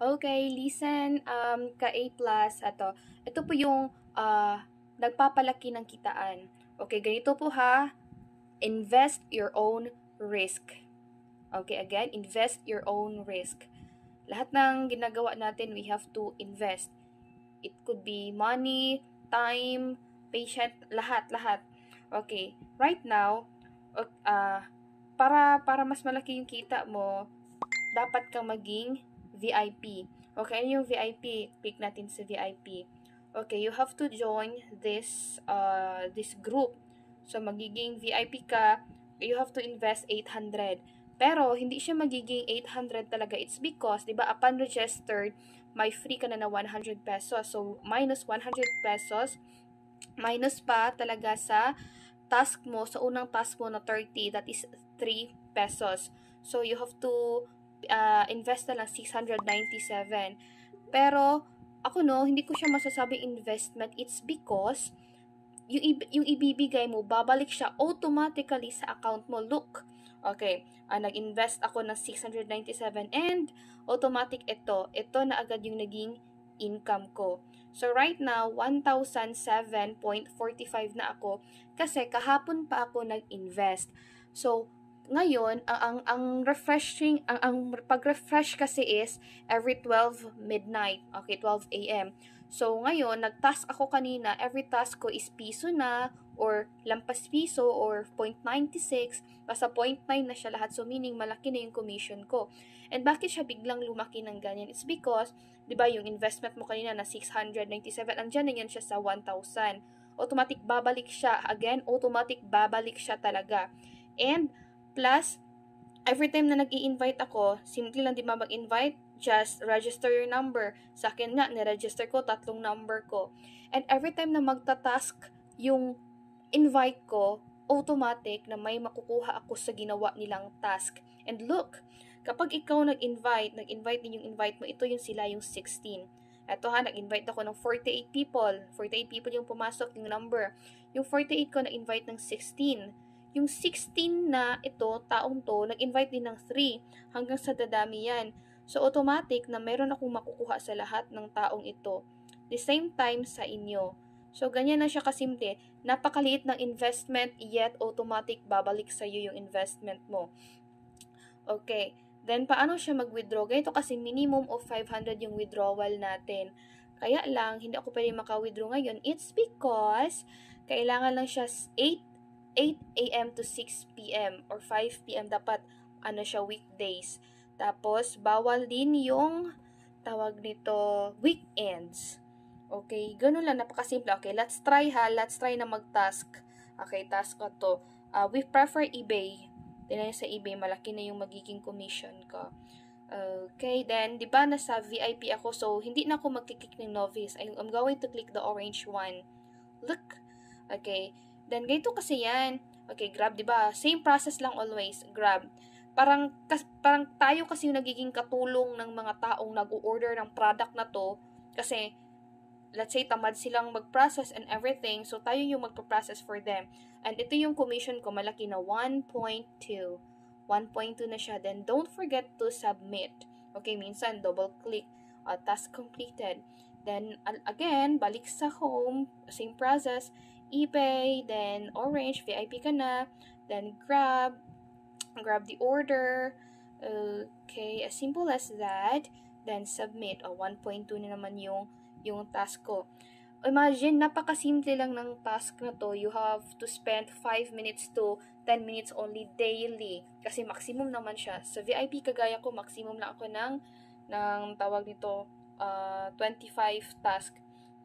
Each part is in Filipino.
Okay, listen, ka-A+, ito po yung nagpapalaki ng kitaan. Okay, ganito po ha, invest your own risk. Okay, again, invest your own risk. Lahat ng ginagawa natin, we have to invest. It could be money, time, patient, lahat. Okay, right now, para mas malaki yung kita mo, dapat kang maging VIP. Okay, ano yung VIP? Click natin sa VIP. Okay, you have to join this group. So, magiging VIP ka, you have to invest 800. Pero, hindi siya magiging 800 talaga. It's because, di ba, upon registered, may free ka na 100 pesos. So, minus 100 pesos, minus pa talaga sa task mo, sa unang task mo na 30, that is 3 pesos. So, you have to invest na lang 697. Pero, ako hindi ko siya masasabing investment. It's because, yung ibibigay mo, babalik siya automatically sa account mo. Look, okay, nag-invest ako ng 697 and automatic ito na agad yung naging income ko. So, right now, 1,007.45 na ako kasi kahapon pa ako nag-invest. So, ngayon, ang refreshing, ang pag-refresh kasi is every 12 midnight, okay, 12 a.m. So, ngayon, nag-task ako kanina, every task ko is piso na, or lampas piso, or 0.96, basta 0.9 na siya lahat, so meaning malaki na yung commission ko. And bakit siya biglang lumaki ng ganyan? It's because, di ba, yung investment mo kanina na 697, andyan na yan siya sa 1,000. Automatic babalik siya. Again, automatic babalik siya talaga. And, plus, every time na nag-i-invite ako, simple lang di ba mag-invite? Just register your number. Sa akin nga, niregister ko 3 number ko. And every time na magta-task yung invite ko, automatic na may makukuha ako sa ginawa nilang task. And look, kapag ikaw nag-invite din yung invite mo, ito yung sila, yung 16. Eto ha, nag-invite ako ng 48 people. 48 people yung pumasok, yung number. Yung 48 ko na-invite ng 16. Yung 16 na ito, taong to, nag-invite din ng 3 hanggang sa dadami yan. So, automatic na meron akong makukuha sa lahat ng taong ito. The same time sa inyo. So, ganyan na siya kasimple. Napakaliit ng investment, yet automatic babalik sa iyo yung investment mo. Okay. Then, paano siya mag-withdraw? Ganito kasi minimum of 500 yung withdrawal natin. Kaya lang, hindi ako pwede maka-withdraw ngayon. It's because, kailangan lang siya 8 a.m. to 6 p.m. or 5 p.m. Dapat, siya, weekdays. Tapos, bawal din yung, tawag nito, weekends. Okay, ganun lang, napakasimple. Okay, let's try na mag-task. Okay, task ko to. We prefer eBay. Tingnan nyo sa eBay, malaki na yung magiging commission ko. Okay, then, di ba nasa VIP ako, so hindi na ako magkiklik ng novice. I'm going to click the orange one. Look. Okay, then ganito kasi yan. Okay, grab, di ba? Same process lang always, grab. Parang tayo kasi yung nagiging katulong ng mga taong nag-order ng product na to kasi let's say tamad silang mag-process and everything, so tayo yung magpo-process for them. And ito yung commission ko, malaki na 1.2 na siya. Then don't forget to submit. Okay, minsan double click, task completed. Then again, balik sa home, same process, eBay, then orange, VIP ka na, then grab the order. Okay, as simple as that. Then submit. 1.2 na naman yung task ko. Imagine, napakasimple lang ng task na to. You have to spend 5 minutes to 10 minutes only daily. Kasi maximum naman siya. Sa VIP kagaya ko, maximum lang ako ng tawag nito, 25 task.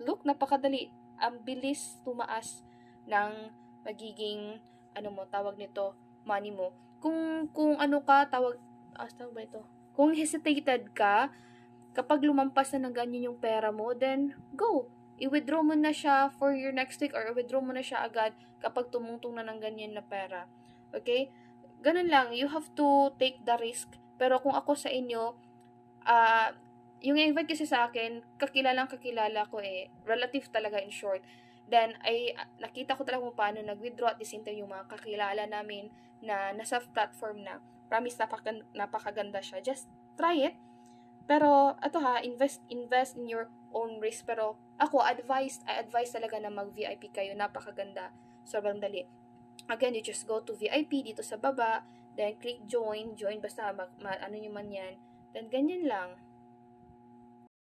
Look, napakadali. Ang bilis tumaas ng magiging, tawag nito, money mo. Kung tawag ba ito? Kung hesitated ka, kapag lumampas na ng ganyan yung pera mo, then go. I-withdraw mo na siya for your next week or i-withdraw mo na siya agad kapag tumungtong na ng ganyan na pera. Okay? Ganun lang. You have to take the risk. Pero kung ako sa inyo, yung invite kasi sa akin, kakilala ko relative talaga in short. Then, nakita ko talaga kung paano nag-withdraw at the same time yung mga kakilala namin na nasa platform na. Promise, napakaganda siya. Just try it. Pero, ito ha, invest in your own risk. Pero, I advise talaga na mag-VIP kayo. Napakaganda. Sobrang dali. Again, you just go to VIP dito sa baba, then click join, basta ano nyo man yan. Then, ganyan lang.